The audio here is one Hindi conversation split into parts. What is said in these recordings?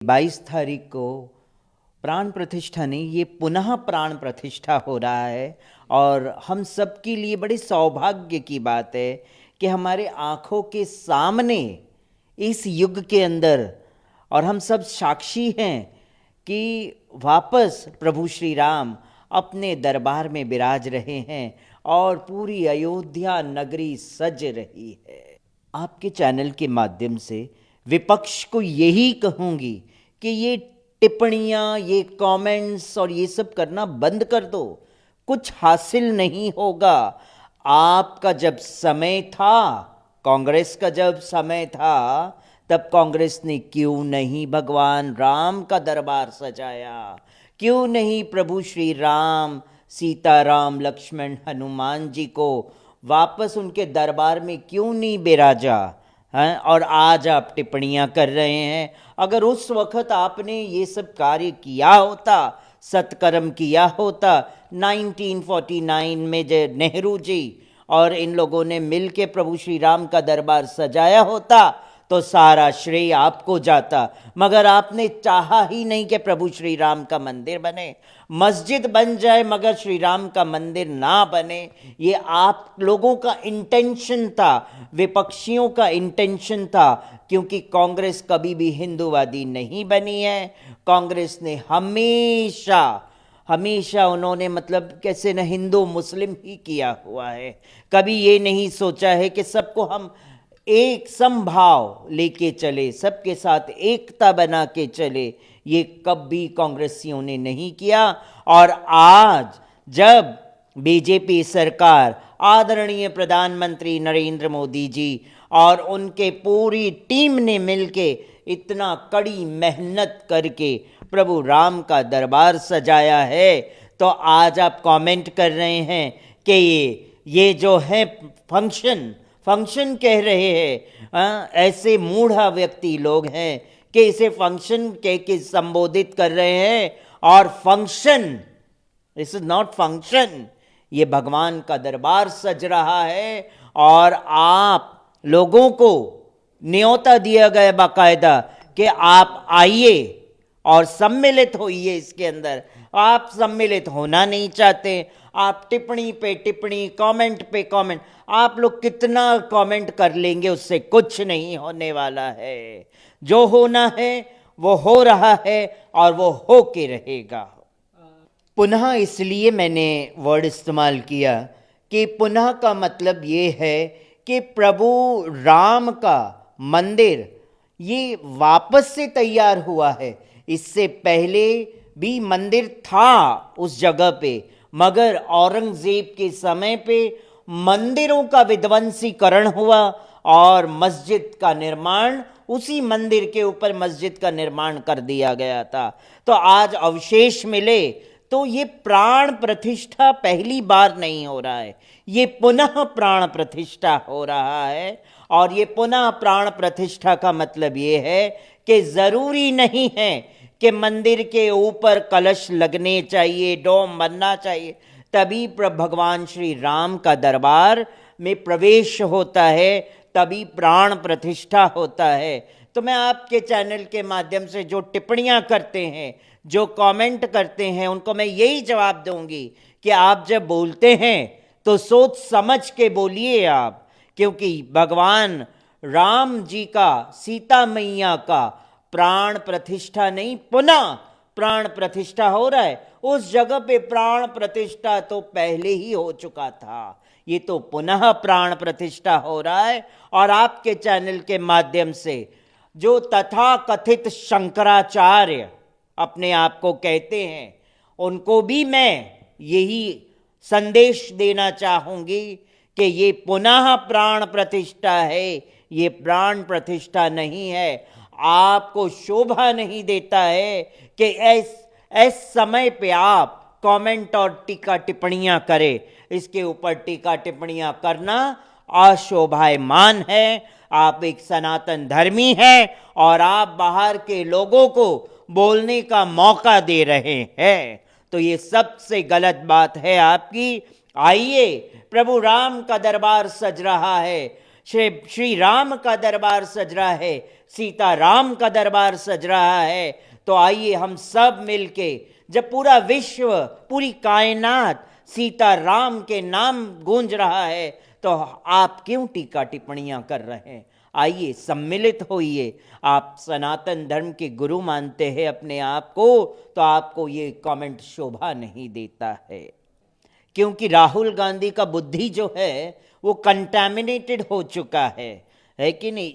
22 तारीख को प्राण प्रतिष्ठा नहीं, ये पुनः प्राण प्रतिष्ठा हो रहा है और हम सब के लिए बड़े सौभाग्य की बात है कि हमारे आँखों के सामने इस युग के अंदर और हम सब साक्षी हैं कि वापस प्रभु श्री राम अपने दरबार में विराज रहे हैं और पूरी अयोध्या नगरी सज रही है। आपके चैनल के माध्यम से विपक्ष को यही कहूँगी कि ये टिप्पणियाँ, ये कमेंट्स और ये सब करना बंद कर दो, कुछ हासिल नहीं होगा। आपका जब समय था, कांग्रेस का जब समय था, तब कांग्रेस ने क्यों नहीं भगवान राम का दरबार सजाया? क्यों नहीं प्रभु श्री राम, सीताराम, लक्ष्मण, हनुमान जी को वापस उनके दरबार में क्यों नहीं बिराजा? हैं? और आज आप टिप्पणियां कर रहे हैं। अगर उस वक्त आपने ये सब कार्य किया होता, सत्कर्म किया होता, 1949 में जब नेहरू जी और इन लोगों ने मिल के प्रभु श्री राम का दरबार सजाया होता तो सारा श्रेय आपको जाता। मगर आपने चाहा ही नहीं कि प्रभु श्री राम का मंदिर बने, मस्जिद बन जाए मगर श्री राम का मंदिर ना बने। ये आप लोगों का इंटेंशन था, विपक्षियों का इंटेंशन था, क्योंकि कांग्रेस कभी भी हिंदूवादी नहीं बनी है। कांग्रेस ने हमेशा उन्होंने मतलब कैसे न हिंदू मुस्लिम ही किया हुआ है। कभी ये नहीं सोचा है कि सबको हम एक समभाव लेके चले, सबके साथ एकता बना के चले, ये कभी कांग्रेसियों ने नहीं किया। और आज जब बीजेपी सरकार, आदरणीय प्रधानमंत्री नरेंद्र मोदी जी और उनके पूरी टीम ने मिलके इतना कड़ी मेहनत करके प्रभु राम का दरबार सजाया है, तो आज आप कमेंट कर रहे हैं कि ये जो है फंक्शन कह रहे हैं। ऐसे मूढ़ा व्यक्ति लोग हैं कि इसे फंक्शन कह के संबोधित कर रहे हैं। और function, this is not function, ये भगवान का दरबार सज रहा है और आप लोगों को न्योता दिया गया बाकायदा कि आप आइए और सम्मिलित होइए इसके अंदर। आप सम्मिलित होना नहीं चाहते, आप टिप्पणी पे टिप्पणी, कमेंट पे कमेंट, आप लोग कितना कमेंट कर लेंगे, उससे कुछ नहीं होने वाला है। जो होना है वो हो रहा है और वो हो के रहेगा। पुनः इसलिए मैंने वर्ड इस्तेमाल किया कि पुनः का मतलब ये है कि प्रभु राम का मंदिर ये वापस से तैयार हुआ है। इससे पहले भी मंदिर था उस जगह पे, मगर औरंगजेब के समय पे मंदिरों का विध्वंसीकरण हुआ और मस्जिद का निर्माण, उसी मंदिर के ऊपर मस्जिद का निर्माण कर दिया गया था। तो आज अवशेष मिले तो ये प्राण प्रतिष्ठा पहली बार नहीं हो रहा है, ये पुनः प्राण प्रतिष्ठा हो रहा है। और ये पुनः प्राण प्रतिष्ठा का मतलब ये है कि जरूरी नहीं है कि मंदिर के ऊपर कलश लगने चाहिए, डोम बनना चाहिए, तभी भगवान श्री राम का दरबार में प्रवेश होता है, तभी प्राण प्रतिष्ठा होता है। तो मैं आपके चैनल के माध्यम से जो टिप्पणियां करते हैं, जो कमेंट करते हैं, उनको मैं यही जवाब दूंगी कि आप जब बोलते हैं तो सोच समझ के बोलिए आप, क्योंकि भगवान राम जी का, सीता मैया का प्राण प्रतिष्ठा नहीं, पुनः प्राण प्रतिष्ठा हो रहा है। उस जगह पे प्राण प्रतिष्ठा तो पहले ही हो चुका था, ये तो पुनः प्राण प्रतिष्ठा हो रहा है। और आपके चैनल के माध्यम से जो तथाकथित शंकराचार्य अपने आप को कहते हैं, उनको भी मैं यही संदेश देना चाहूंगी कि ये पुनः प्राण प्रतिष्ठा है, ये प्राण प्रतिष्ठा नहीं है। आपको शोभा नहीं देता है कि इस समय पे आप कमेंट और टीका टिप्पणियां करें। इसके ऊपर टीका टिप्पणियां करना अशोभायमान है। आप एक सनातन धर्मी हैं और आप बाहर के लोगों को बोलने का मौका दे रहे हैं, तो ये सबसे गलत बात है आपकी। आइए, प्रभु राम का दरबार सज रहा है, श्री राम का दरबार सज रहा है, सीताराम का दरबार सज रहा है, तो आइए हम सब मिलके, जब पूरा विश्व, पूरी कायनात सीताराम के नाम गूंज रहा है, तो आप क्यों टीका टिप्पणियां कर रहे हैं? आइए सम्मिलित होइए। आप सनातन धर्म के गुरु मानते हैं अपने आप को, तो आपको ये कमेंट शोभा नहीं देता है, क्योंकि राहुल गांधी का बुद्धि जो है वो कंटामिनेटेड हो चुका है कि नहीं?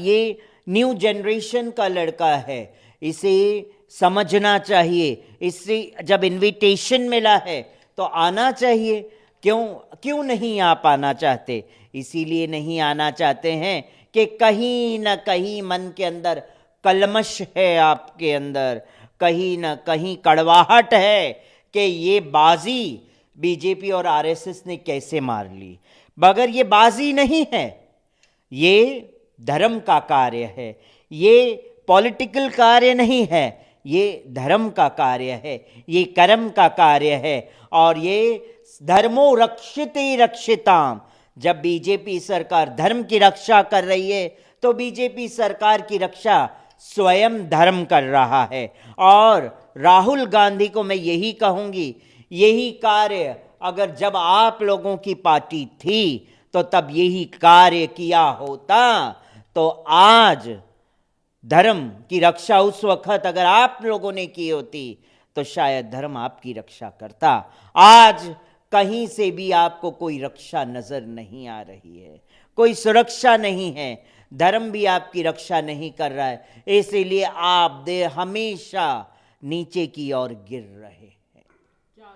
ये न्यू जनरेशन का लड़का है, इसे समझना चाहिए। इससे जब इनविटेशन मिला है तो आना चाहिए। क्यों नहीं आप आना चाहते? इसीलिए नहीं आना चाहते हैं कि कहीं ना कहीं मन के अंदर कलमश है, आपके अंदर कहीं ना कहीं कड़वाहट है कि ये बाजी बीजेपी और आरएसएस ने कैसे मार ली। मगर ये बाजी नहीं है, ये धर्म का कार्य है, ये पॉलिटिकल कार्य नहीं है, ये धर्म का कार्य है, ये कर्म का कार्य है। और ये धर्मो रक्षिते रक्षिताम, जब बीजेपी सरकार धर्म की रक्षा कर रही है तो बीजेपी सरकार की रक्षा स्वयं धर्म कर रहा है। और राहुल गांधी को मैं यही कहूंगी, यही कार्य अगर जब आप लोगों की पार्टी थी तो तब यही कार्य किया होता, तो आज धर्म की रक्षा उस वक्त अगर आप लोगों ने की होती तो शायद धर्म आपकी रक्षा करता। आज कहीं से भी आपको कोई रक्षा नजर नहीं आ रही है, कोई सुरक्षा नहीं है, धर्म भी आपकी रक्षा नहीं कर रहा है, इसीलिए आप हमेशा नीचे की ओर गिर रहे हैं।